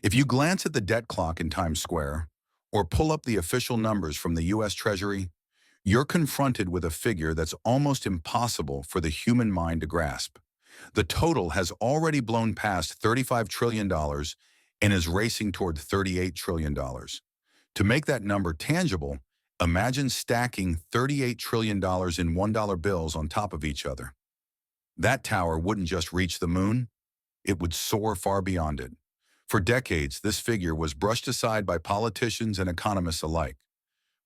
If you glance at the debt clock in Times Square or pull up the official numbers from the US Treasury, you're confronted with a figure that's almost impossible for the human mind to grasp. The total has already blown past $35 trillion dollars and is racing toward $38 trillion. Dollars. To make that number tangible, imagine stacking $38 trillion dollars in $1 bills on top of each other. That tower wouldn't just reach the moon, it would soar far beyond it. For decades, this figure was brushed aside by politicians and economists alike.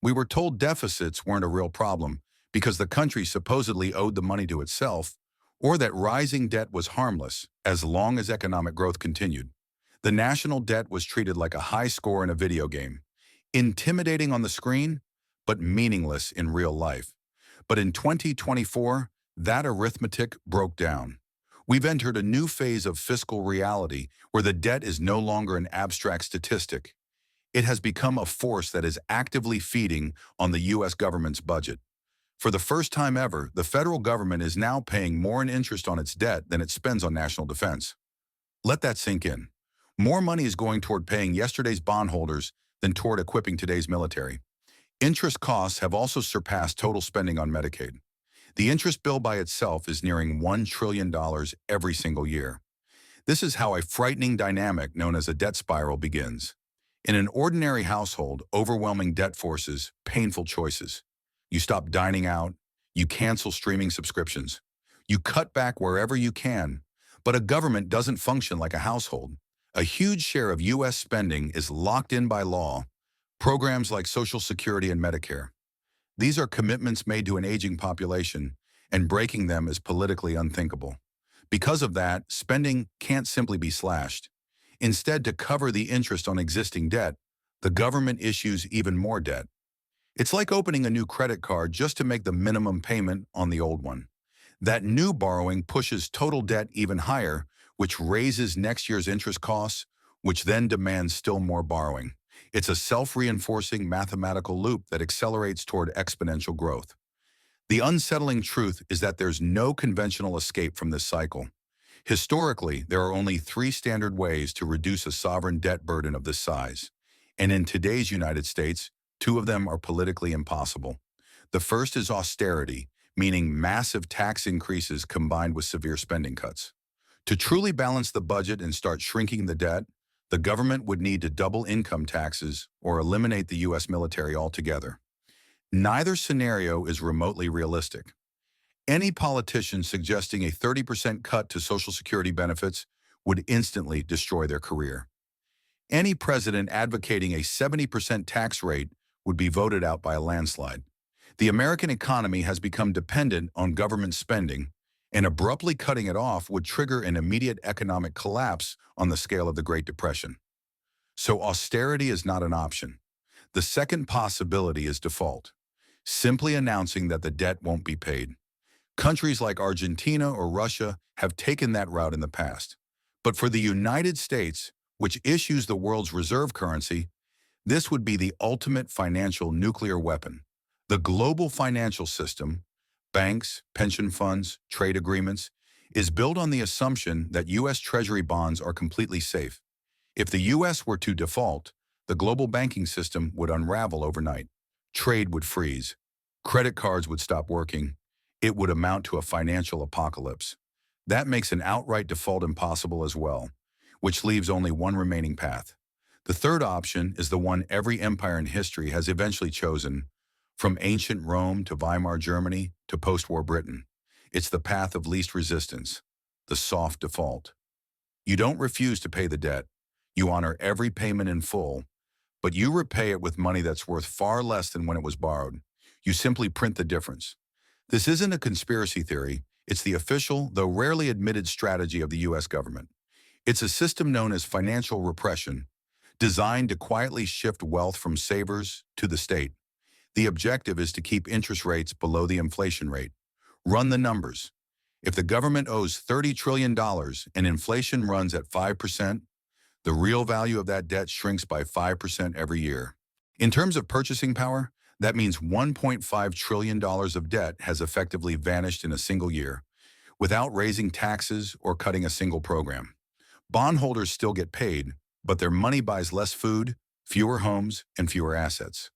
We were told deficits weren't a real problem because the country supposedly owed the money to itself, or that rising debt was harmless as long as economic growth continued. The national debt was treated like a high score in a video game, intimidating on the screen, but meaningless in real life. But in 2024, that arithmetic broke down. We've entered a new phase of fiscal reality where the debt is no longer an abstract statistic. It has become a force that is actively feeding on the U.S. government's budget. For the first time ever, the federal government is now paying more in interest on its debt than it spends on national defense. Let that sink in. More money is going toward paying yesterday's bondholders than toward equipping today's military. Interest costs have also surpassed total spending on Medicaid. The interest bill by itself is nearing $1 trillion every single year. This is how a frightening dynamic known as a debt spiral begins. In an ordinary household, overwhelming debt forces painful choices. You stop dining out, you cancel streaming subscriptions, you cut back wherever you can, but a government doesn't function like a household. A huge share of U.S. spending is locked in by law, programs like Social Security and Medicare. These are commitments made to an aging population, and breaking them is politically unthinkable. Because of that, spending can't simply be slashed. Instead, to cover the interest on existing debt, the government issues even more debt. It's like opening a new credit card just to make the minimum payment on the old one. That new borrowing pushes total debt even higher, which raises next year's interest costs, which then demands still more borrowing. It's a self-reinforcing mathematical loop that accelerates toward exponential growth. The unsettling truth is that there's no conventional escape from this cycle. Historically, there are only three standard ways to reduce a sovereign debt burden of this size. And in today's United States, two of them are politically impossible. The first is austerity, meaning massive tax increases combined with severe spending cuts. To truly balance the budget and start shrinking the debt, the government would need to double income taxes or eliminate the U.S. military altogether. Neither scenario is remotely realistic. Any politician suggesting a 30% cut to Social Security benefits would instantly destroy their career. Any president advocating a 70% tax rate would be voted out by a landslide. The American economy has become dependent on government spending, and abruptly cutting it off would trigger an immediate economic collapse on the scale of the Great Depression. So austerity is not an option. The second possibility is default, simply announcing that the debt won't be paid. Countries like Argentina or Russia have taken that route in the past. But for the United States, which issues the world's reserve currency, this would be the ultimate financial nuclear weapon. The global financial system, banks, pension funds, trade agreements, is built on the assumption that U.S. Treasury bonds are completely safe. If the U.S. were to default, the global banking system would unravel overnight. Trade would freeze. Credit cards would stop working. It would amount to a financial apocalypse. That makes an outright default impossible as well, which leaves only one remaining path. The third option is the one every empire in history has eventually chosen, from ancient Rome to Weimar Germany to post-war Britain. It's the path of least resistance, the soft default. You don't refuse to pay the debt. You honor every payment in full, but you repay it with money that's worth far less than when it was borrowed. You simply print the difference. This isn't a conspiracy theory. It's the official, though rarely admitted strategy of the U.S. government. It's a system known as financial repression, designed to quietly shift wealth from savers to the state. The objective is to keep interest rates below the inflation rate. Run the numbers. If the government owes $30 trillion and inflation runs at 5%, the real value of that debt shrinks by 5% every year. In terms of purchasing power, that means $1.5 trillion of debt has effectively vanished in a single year, without raising taxes or cutting a single program. Bondholders still get paid, but their money buys less food, fewer homes, and fewer assets.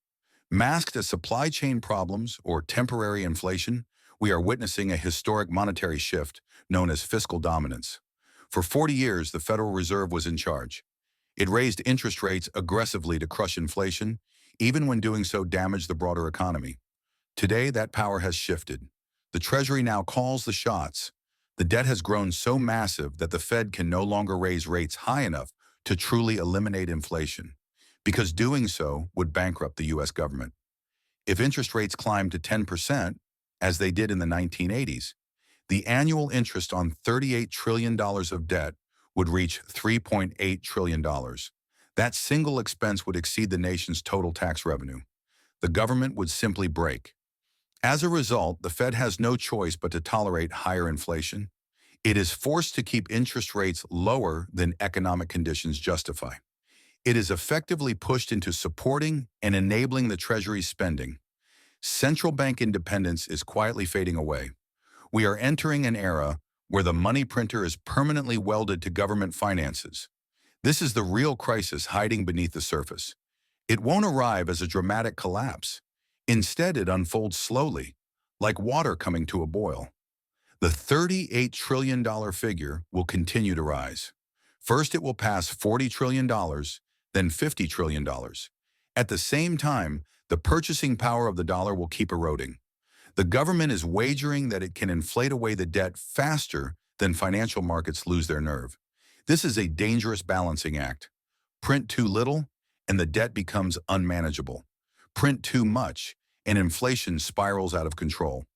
Masked as supply chain problems or temporary inflation, we are witnessing a historic monetary shift known as fiscal dominance. For 40 years, the Federal Reserve was in charge. It raised interest rates aggressively to crush inflation, even when doing so damaged the broader economy. Today, that power has shifted. The Treasury now calls the shots. The debt has grown so massive that the Fed can no longer raise rates high enough to truly eliminate inflation, because doing so would bankrupt the U.S. government. If interest rates climb to 10%, as they did in the 1980s, the annual interest on $38 trillion of debt would reach $3.8 trillion. That single expense would exceed the nation's total tax revenue. The government would simply break. As a result, the Fed has no choice but to tolerate higher inflation. It is forced to keep interest rates lower than economic conditions justify. It is effectively pushed into supporting and enabling the Treasury's spending. Central bank independence is quietly fading away. We are entering an era where the money printer is permanently welded to government finances. This is the real crisis hiding beneath the surface. It won't arrive as a dramatic collapse. Instead, it unfolds slowly, like water coming to a boil. The $38 trillion figure will continue to rise. First, it will pass $40 trillion, then $50 trillion. At the same time, the purchasing power of the dollar will keep eroding. The government is wagering that it can inflate away the debt faster than financial markets lose their nerve. This is a dangerous balancing act. Print too little, and the debt becomes unmanageable. Print too much, and inflation spirals out of control.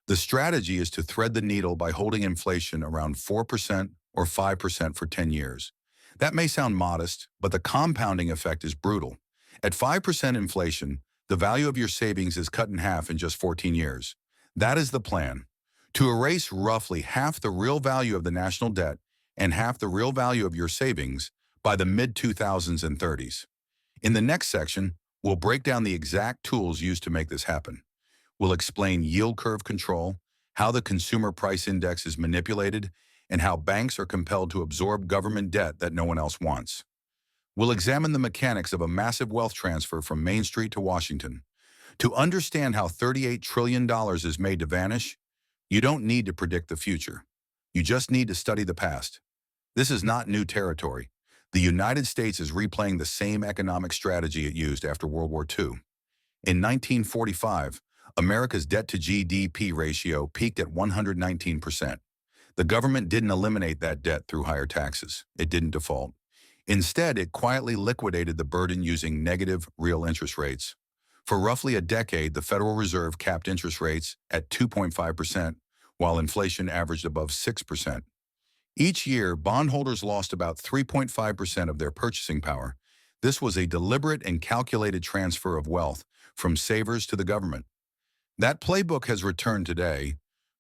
The strategy is to thread the needle by holding inflation around 4% or 5% for 10 years. That may sound modest, but the compounding effect is brutal. At 5% inflation, the value of your savings is cut in half in just 14 years. That is the plan. To erase roughly half the real value of the national debt and half the real value of your savings by the mid-2000s and 30s. In the next section, we'll break down the exact tools used to make this happen. We'll explain yield curve control, how the consumer price index is manipulated, and how banks are compelled to absorb government debt that no one else wants. We'll examine the mechanics of a massive wealth transfer from Main Street to Washington. To understand how $38 trillion is made to vanish, you don't need to predict the future. You just need to study the past. This is not new territory. The United States is replaying the same economic strategy it used after World War II. In 1945, America's debt-to-GDP ratio peaked at 119%. The government didn't eliminate that debt through higher taxes. It didn't default. Instead, it quietly liquidated the burden using negative real interest rates. For roughly a decade, the Federal Reserve capped interest rates at 2.5%, while inflation averaged above 6%. Each year, bondholders lost about 3.5% of their purchasing power. This was a deliberate and calculated transfer of wealth from savers to the government. That playbook has returned today,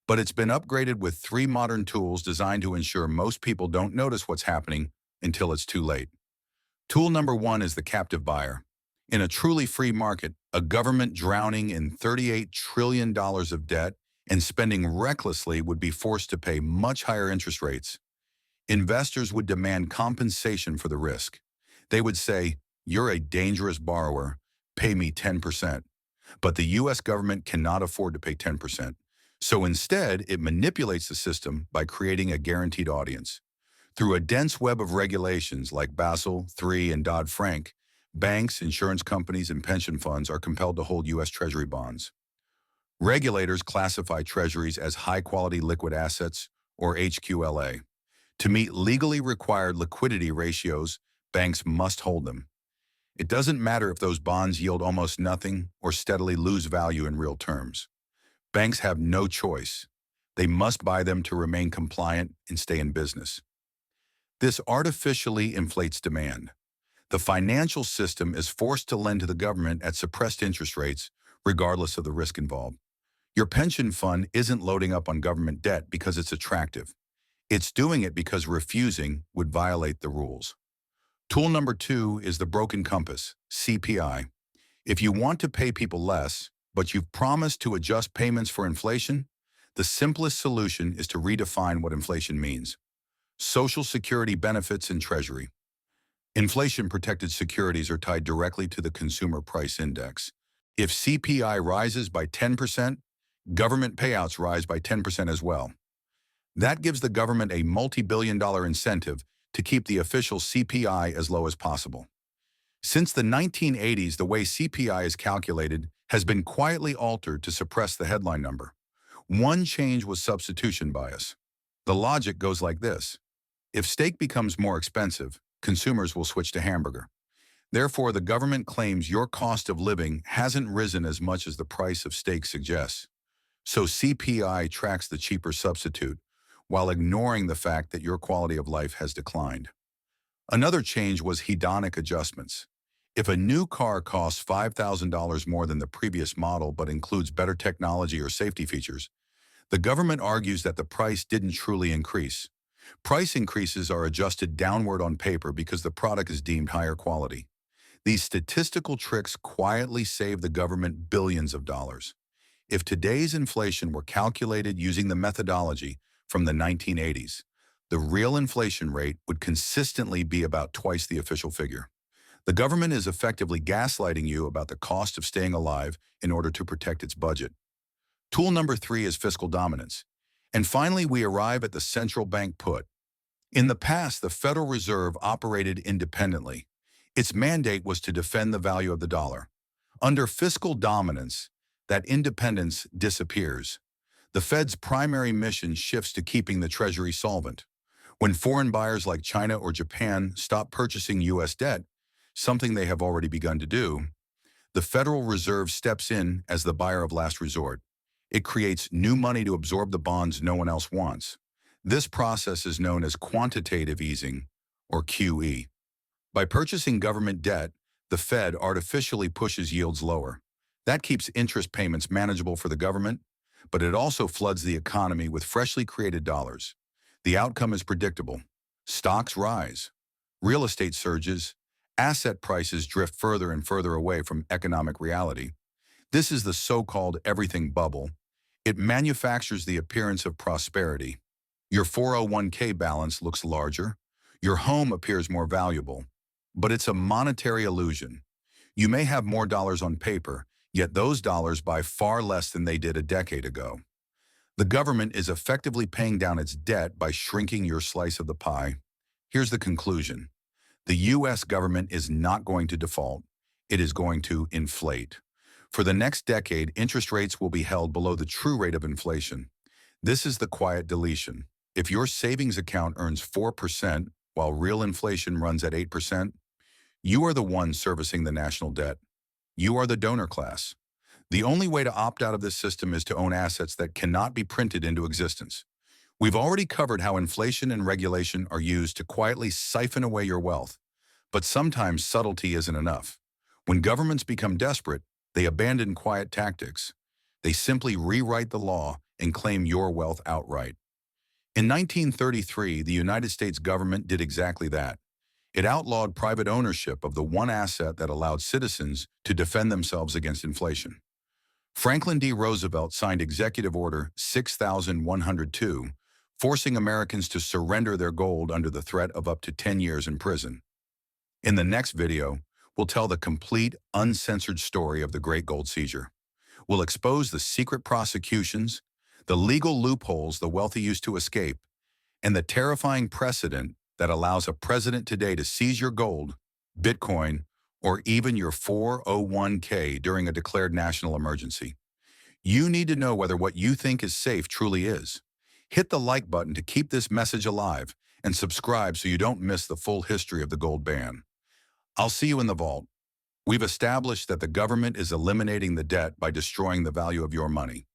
but it's been upgraded with 3 modern tools designed to ensure most people don't notice what's happening until it's too late. Tool number 1 is the captive buyer. In a truly free market, a government drowning in $38 trillion of debt and spending recklessly would be forced to pay much higher interest rates. Investors would demand compensation for the risk. They would say, "You're a dangerous borrower, pay me 10%. But the U.S. government cannot afford to pay 10%. So instead, it manipulates the system by creating a guaranteed audience. Through a dense web of regulations like Basel III and Dodd-Frank, banks, insurance companies, and pension funds are compelled to hold U.S. Treasury bonds. Regulators classify treasuries as high-quality liquid assets, or HQLA. To meet legally required liquidity ratios, banks must hold them. It doesn't matter if those bonds yield almost nothing or steadily lose value in real terms. Banks have no choice. They must buy them to remain compliant and stay in business. This artificially inflates demand. The financial system is forced to lend to the government at suppressed interest rates, regardless of the risk involved. Your pension fund isn't loading up on government debt because it's attractive. It's doing it because refusing would violate the rules. Tool number 2 is the broken compass, CPI. If you want to pay people less, but you've promised to adjust payments for inflation, the simplest solution is to redefine what inflation means. Social Security benefits and Treasury. Inflation-protected securities are tied directly to the Consumer Price Index. If CPI rises by 10%, government payouts rise by 10% as well. That gives the government a multi-billion-dollar incentive to keep the official CPI as low as possible. Since the 1980s, the way CPI is calculated has been quietly altered to suppress the headline number. One change was substitution bias. The logic goes like this. If steak becomes more expensive, consumers will switch to hamburger. Therefore, the government claims your cost of living hasn't risen as much as the price of steak suggests. So CPI tracks the cheaper substitute, while ignoring the fact that your quality of life has declined. Another change was hedonic adjustments. If a new car costs $5,000 more than the previous model but includes better technology or safety features, the government argues that the price didn't truly increase. Price increases are adjusted downward on paper because the product is deemed higher quality. These statistical tricks quietly save the government billions of dollars. If today's inflation were calculated using the methodology from the 1980s, the real inflation rate would consistently be about twice the official figure. The government is effectively gaslighting you about the cost of staying alive in order to protect its budget. Tool number 3 is fiscal dominance. And finally, we arrive at the central bank put. In the past, the Federal Reserve operated independently. Its mandate was to defend the value of the dollar. Under fiscal dominance, that independence disappears. The Fed's primary mission shifts to keeping the Treasury solvent. When foreign buyers like China or Japan stop purchasing U.S. debt, something they have already begun to do, the Federal Reserve steps in as the buyer of last resort. It creates new money to absorb the bonds no one else wants. This process is known as quantitative easing, or QE. By purchasing government debt, the Fed artificially pushes yields lower. That keeps interest payments manageable for the government, but it also floods the economy with freshly created dollars. The outcome is predictable. Stocks rise. Real estate surges. Asset prices drift further and further away from economic reality. This is the so-called everything bubble. It manufactures the appearance of prosperity. Your 401k balance looks larger. Your home appears more valuable. But it's a monetary illusion. You may have more dollars on paper, yet those dollars buy far less than they did a decade ago. The government is effectively paying down its debt by shrinking your slice of the pie. Here's the conclusion. The U.S. government is not going to default. It is going to inflate. For the next decade, interest rates will be held below the true rate of inflation. This is the quiet deletion. If your savings account earns 4% while real inflation runs at 8%, you are the one servicing the national debt. You are the donor class. The only way to opt out of this system is to own assets that cannot be printed into existence. We've already covered how inflation and regulation are used to quietly siphon away your wealth. But sometimes subtlety isn't enough. When governments become desperate, they abandon quiet tactics. They simply rewrite the law and claim your wealth outright. In 1933, the United States government did exactly that. It outlawed private ownership of the one asset that allowed citizens to defend themselves against inflation. Franklin D. Roosevelt signed Executive Order 6102, forcing Americans to surrender their gold under the threat of up to 10 years in prison. In the next video, we'll tell the complete, uncensored story of the Great Gold Seizure. We'll expose the secret prosecutions, the legal loopholes the wealthy used to escape, and the terrifying precedent that allows a president today to seize your gold, Bitcoin, or even your 401k during a declared national emergency. You need to know whether what you think is safe truly is. Hit the like button to keep this message alive and subscribe so you don't miss the full history of the gold ban. I'll see you in the vault. We've established that the government is eliminating the debt by destroying the value of your money.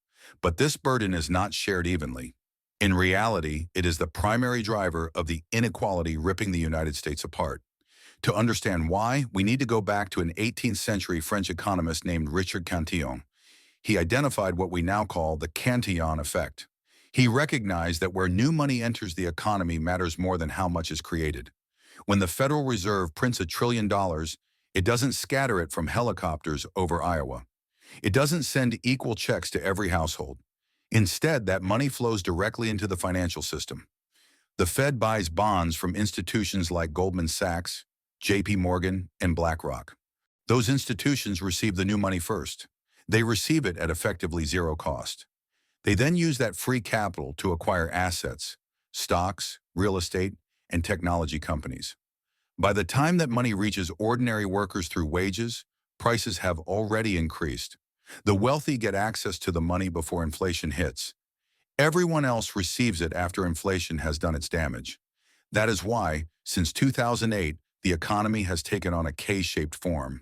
But this burden is not shared evenly. In reality, it is the primary driver of the inequality ripping the United States apart. To understand why, we need to go back to an 18th century French economist named Richard Cantillon. He identified what we now call the Cantillon effect. He recognized that where new money enters the economy matters more than how much is created. When the Federal Reserve prints $1 trillion, it doesn't scatter it from helicopters over Iowa. It doesn't send equal checks to every household. Instead, that money flows directly into the financial system. The Fed buys bonds from institutions like Goldman Sachs, JP Morgan, and BlackRock. Those institutions receive the new money first. They receive it at effectively zero cost. They then use that free capital to acquire assets, stocks, real estate, and technology companies. By the time that money reaches ordinary workers through wages, prices have already increased. The wealthy get access to the money before inflation hits. Everyone else receives it after inflation has done its damage. That is why, since 2008, the economy has taken on a K-shaped form.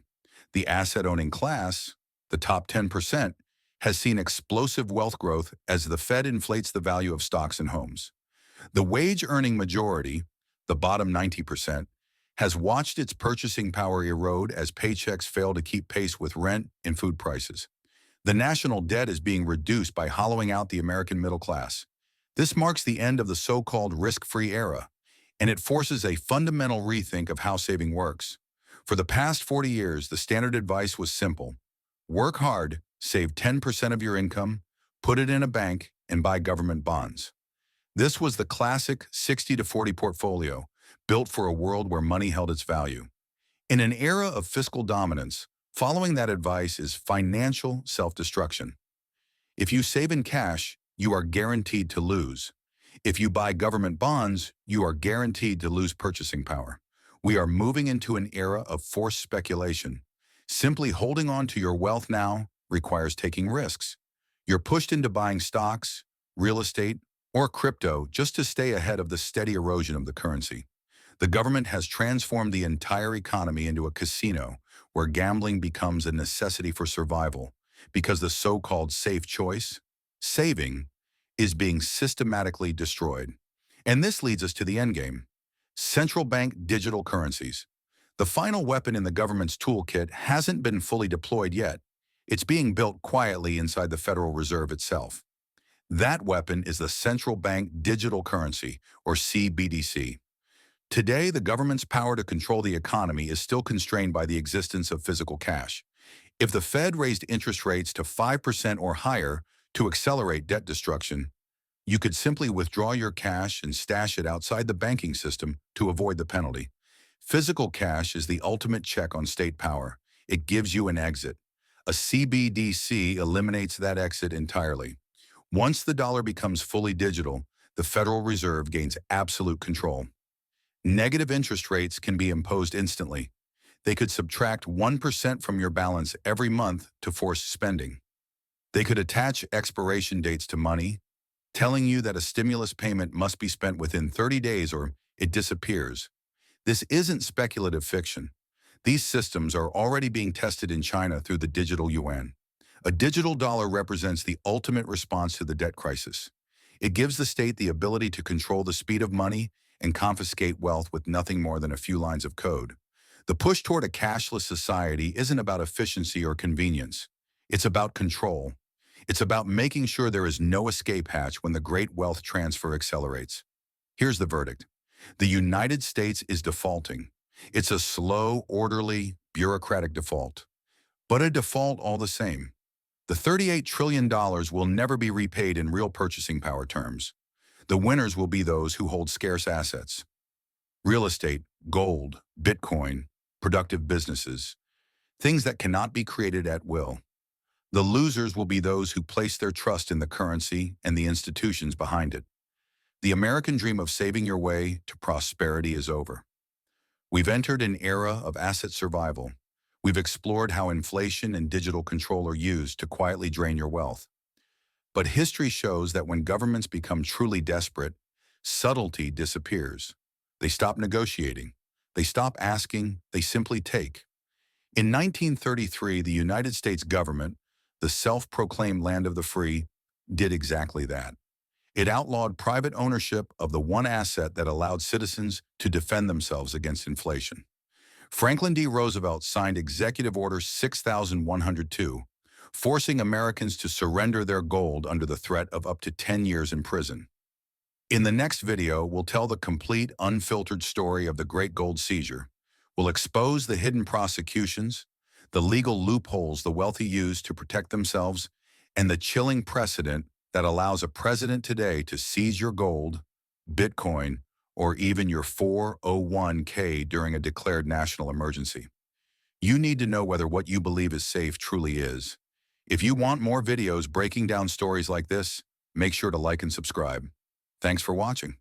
The asset-owning class, the top 10%, has seen explosive wealth growth as the Fed inflates the value of stocks and homes. The wage-earning majority, the bottom 90%, has watched its purchasing power erode as paychecks fail to keep pace with rent and food prices. The national debt is being reduced by hollowing out the American middle class. This marks the end of the so-called risk-free era, and it forces a fundamental rethink of how saving works. For the past 40 years, the standard advice was simple. Work hard, save 10% of your income, put it in a bank, and buy government bonds. This was the classic 60-40 portfolio, built for a world where money held its value. In an era of fiscal dominance, following that advice is financial self-destruction. If you save in cash, you are guaranteed to lose. If you buy government bonds, you are guaranteed to lose purchasing power. We are moving into an era of forced speculation. Simply holding on to your wealth now requires taking risks. You're pushed into buying stocks, real estate, or crypto just to stay ahead of the steady erosion of the currency. The government has transformed the entire economy into a casino where gambling becomes a necessity for survival because the so-called safe choice, saving, is being systematically destroyed. And this leads us to the endgame: central bank digital currencies. The final weapon in the government's toolkit hasn't been fully deployed yet. It's being built quietly inside the Federal Reserve itself. That weapon is the central bank digital currency, or CBDC. Today, the government's power to control the economy is still constrained by the existence of physical cash. If the Fed raised interest rates to 5% or higher to accelerate debt destruction, you could simply withdraw your cash and stash it outside the banking system to avoid the penalty. Physical cash is the ultimate check on state power. It gives you an exit. A CBDC eliminates that exit entirely. Once the dollar becomes fully digital, the Federal Reserve gains absolute control. Negative interest rates can be imposed instantly. They could subtract 1% from your balance every month to force spending. They could attach expiration dates to money, telling you that a stimulus payment must be spent within 30 days or it disappears. This isn't speculative fiction. These systems are already being tested in China through the digital yuan. A digital dollar represents the ultimate response to the debt crisis. It gives the state the ability to control the speed of money and confiscate wealth with nothing more than a few lines of code. The push toward a cashless society isn't about efficiency or convenience. It's about control. It's about making sure there is no escape hatch when the great wealth transfer accelerates. Here's the verdict. The United States is defaulting. It's a slow, orderly, bureaucratic default, but a default all the same. The $38 trillion will never be repaid in real purchasing power terms. The winners will be those who hold scarce assets: real estate, gold, Bitcoin, productive businesses, things that cannot be created at will. The losers will be those who place their trust in the currency and the institutions behind it. The American dream of saving your way to prosperity is over. We've entered an era of asset survival. We've explored how inflation and digital control are used to quietly drain your wealth. But history shows that when governments become truly desperate, subtlety disappears. They stop negotiating. They stop asking. They simply take. In 1933, the United States government, the self-proclaimed land of the free, did exactly that. It outlawed private ownership of the one asset that allowed citizens to defend themselves against inflation. Franklin D. Roosevelt signed Executive Order 6102, forcing Americans to surrender their gold under the threat of up to 10 years in prison. In the next video, we'll tell the complete, unfiltered story of the Great Gold Seizure. We'll expose the hidden prosecutions, the legal loopholes the wealthy use to protect themselves, and the chilling precedent that allows a president today to seize your gold, Bitcoin, or even your 401k during a declared national emergency. You need to know whether what you believe is safe truly is. If you want more videos breaking down stories like this, make sure to like and subscribe. Thanks for watching.